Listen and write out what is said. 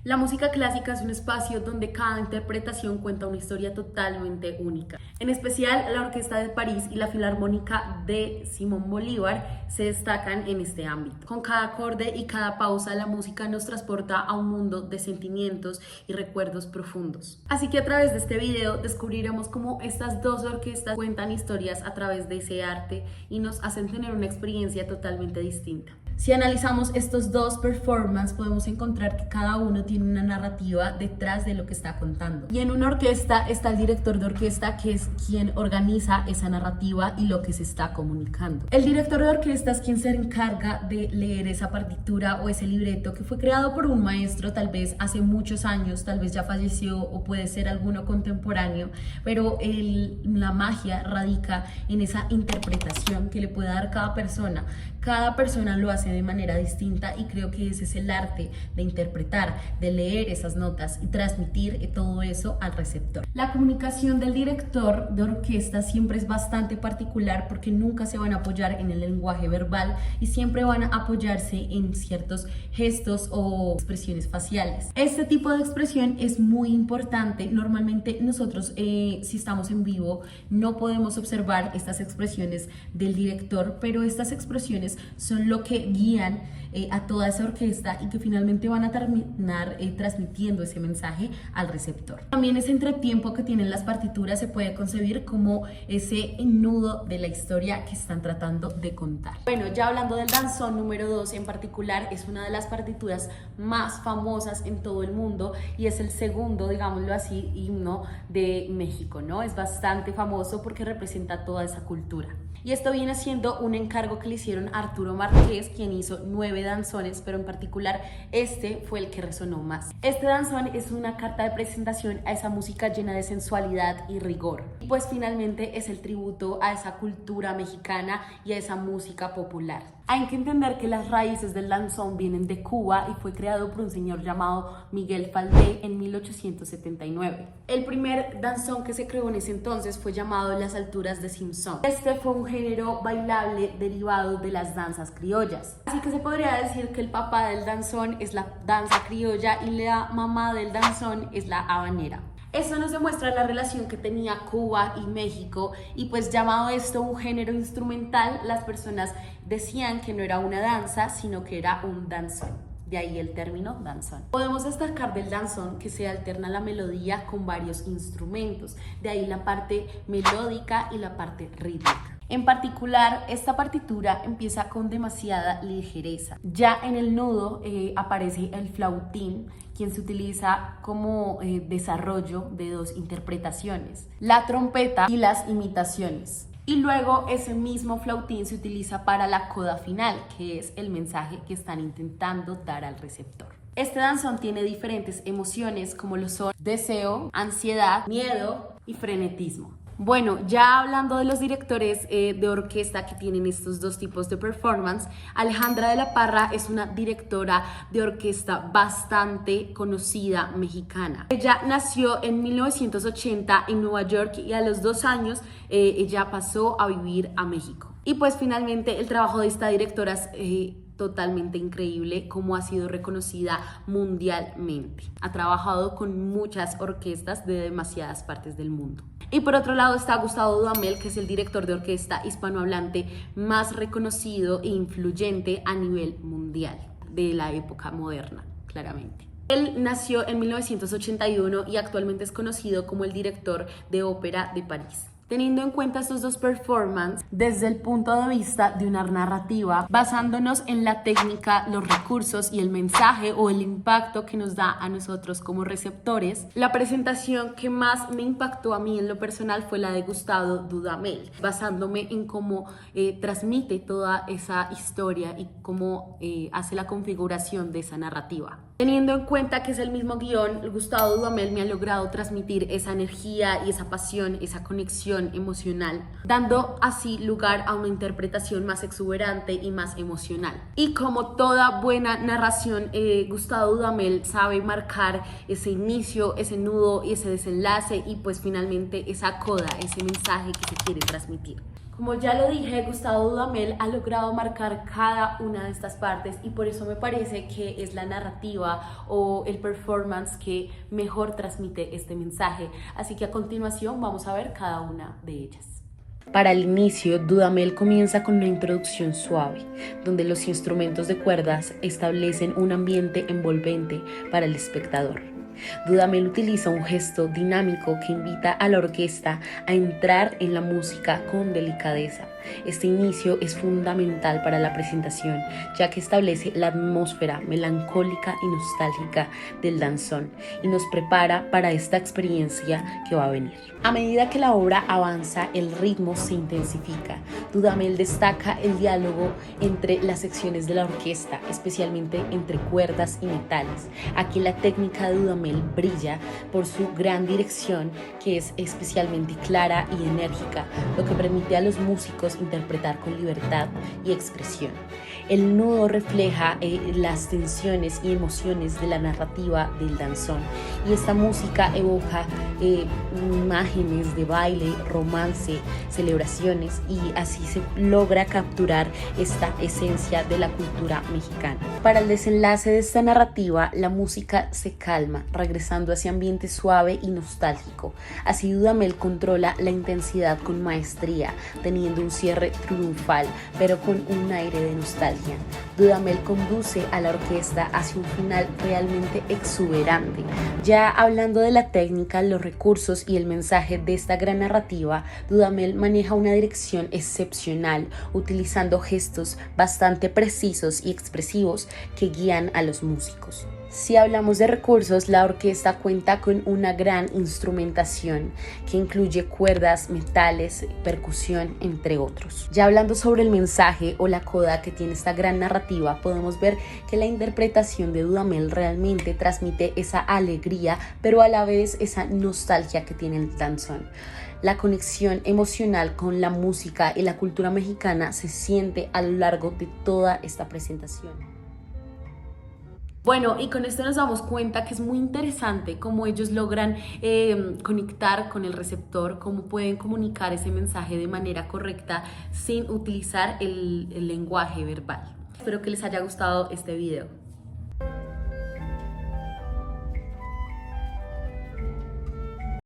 La música clásica es un espacio donde cada interpretación cuenta una historia totalmente única. En especial, la Orquesta de París y la Filarmónica de Simón Bolívar se destacan en este ámbito. Con cada acorde y cada pausa, la música nos transporta a un mundo de sentimientos y recuerdos profundos. Así que a través de este video descubriremos cómo estas dos orquestas cuentan historias a través de ese arte y nos hacen tener una experiencia totalmente distinta. Si analizamos estos dos performances, podemos encontrar que cada uno tiene una narrativa detrás de lo que está contando. Y en una orquesta está el director de orquesta, que es quien organiza esa narrativa y lo que se está comunicando. El director de orquesta es quien se encarga de leer esa partitura o ese libreto que fue creado por un maestro tal vez hace muchos años, tal vez ya falleció o puede ser alguno contemporáneo, pero la magia radica en esa interpretación que le puede dar cada persona. Cada persona lo hace de manera distinta y creo que ese es el arte de interpretar, de leer esas notas y transmitir todo eso al receptor. La comunicación del director de orquesta siempre es bastante particular porque nunca se van a apoyar en el lenguaje verbal y siempre van a apoyarse en ciertos gestos o expresiones faciales. Este tipo de expresión es muy importante. Normalmente nosotros si estamos en vivo no podemos observar estas expresiones del director, pero estas expresiones son lo que guían a toda esa orquesta y que finalmente van a terminar transmitiendo ese mensaje al receptor. También ese entretiempo que tienen las partituras se puede concebir como ese nudo de la historia que están tratando de contar. Bueno, ya hablando del danzón número 2 en particular, es una de las partituras más famosas en todo el mundo y es el segundo, digámoslo así, himno de México, ¿no? Es bastante famoso porque representa toda esa cultura. Y esto viene siendo un encargo que le hicieron a Arturo Márquez, quien hizo 9 danzones, pero en particular este fue el que resonó más. Este danzón es una carta de presentación a esa música llena de sensualidad y rigor. Y pues finalmente es el tributo a esa cultura mexicana y a esa música popular. Hay que entender que las raíces del danzón vienen de Cuba y fue creado por un señor llamado Miguel Faldé en 1879. El primer danzón que se creó en ese entonces fue llamado Las Alturas de Simpson. Este fue un género bailable derivado de las danzas criollas. Así que se podría decir que el papá del danzón es la danza criolla y la mamá del danzón es la habanera. Eso nos demuestra la relación que tenía Cuba y México y pues llamado esto un género instrumental, las personas decían que no era una danza, sino que era un danzón. De ahí el término danzón. Podemos destacar del danzón que se alterna la melodía con varios instrumentos, de ahí la parte melódica y la parte rítmica. En particular, esta partitura empieza con demasiada ligereza. Ya en el nudo aparece el flautín, quien se utiliza como desarrollo de dos interpretaciones, la trompeta y las imitaciones. Y luego ese mismo flautín se utiliza para la coda final, que es el mensaje que están intentando dar al receptor. Este danzón tiene diferentes emociones como lo son deseo, ansiedad, miedo y frenetismo. Bueno, ya hablando de los directores de orquesta que tienen estos dos tipos de performance, Alejandra de la Parra es una directora de orquesta bastante conocida mexicana. Ella nació en 1980 en Nueva York y a los 2 años ella pasó a vivir a México. Y pues finalmente el trabajo de esta directora es totalmente increíble, como ha sido reconocida mundialmente. Ha trabajado con muchas orquestas de demasiadas partes del mundo. Y por otro lado está Gustavo Dudamel, que es el director de orquesta hispanohablante más reconocido e influyente a nivel mundial de la época moderna, claramente. Él nació en 1981 y actualmente es conocido como el director de ópera de París. Teniendo en cuenta estos dos performances desde el punto de vista de una narrativa, basándonos en la técnica, los recursos y el mensaje o el impacto que nos da a nosotros como receptores, la presentación que más me impactó a mí en lo personal fue la de Gustavo Dudamel, basándome en cómo transmite toda esa historia y cómo hace la configuración de esa narrativa. Teniendo en cuenta que es el mismo guión, Gustavo Dudamel me ha logrado transmitir esa energía y esa pasión, esa conexión emocional, dando así lugar a una interpretación más exuberante y más emocional. Y como toda buena narración, Gustavo Dudamel sabe marcar ese inicio, ese nudo y ese desenlace y pues finalmente esa coda, ese mensaje que se quiere transmitir. Como ya lo dije, Gustavo Dudamel ha logrado marcar cada una de estas partes y por eso me parece que es la narrativa o el performance que mejor transmite este mensaje. Así que a continuación vamos a ver cada una de ellas. Para el inicio, Dudamel comienza con una introducción suave, donde los instrumentos de cuerdas establecen un ambiente envolvente para el espectador. Dudamel utiliza un gesto dinámico que invita a la orquesta a entrar en la música con delicadeza. Este inicio es fundamental para la presentación, ya que establece la atmósfera melancólica y nostálgica del danzón y nos prepara para esta experiencia que va a venir. A medida que la obra avanza, el ritmo se intensifica. Dudamel destaca el diálogo entre las secciones de la orquesta, especialmente entre cuerdas y metales. Aquí la técnica de Dudamel brilla por su gran dirección, que es especialmente clara y enérgica, lo que permite a los músicos interpretar con libertad y expresión. El nudo refleja las tensiones y emociones de la narrativa del danzón, y esta música evoca imágenes de baile, romance, celebraciones, y así se logra capturar esta esencia de la cultura mexicana. Para el desenlace de esta narrativa, la música se calma, regresando a ese ambiente suave y nostálgico. Así Dudamel controla la intensidad con maestría, teniendo un cierre triunfal, pero con un aire de nostalgia. Dudamel conduce a la orquesta hacia un final realmente exuberante. Ya hablando de la técnica, los recursos y el mensaje de esta gran narrativa, Dudamel maneja una dirección excepcional, utilizando gestos bastante precisos y expresivos que guían a los músicos. Si hablamos de recursos, la orquesta cuenta con una gran instrumentación que incluye cuerdas, metales, percusión, entre otros. Ya hablando sobre el mensaje o la coda que tiene esta gran narrativa, podemos ver que la interpretación de Dudamel realmente transmite esa alegría, pero a la vez esa nostalgia que tiene el danzón. La conexión emocional con la música y la cultura mexicana se siente a lo largo de toda esta presentación. Bueno, y con esto nos damos cuenta que es muy interesante cómo ellos logran conectar con el receptor, cómo pueden comunicar ese mensaje de manera correcta sin utilizar el lenguaje verbal. Espero que les haya gustado este video.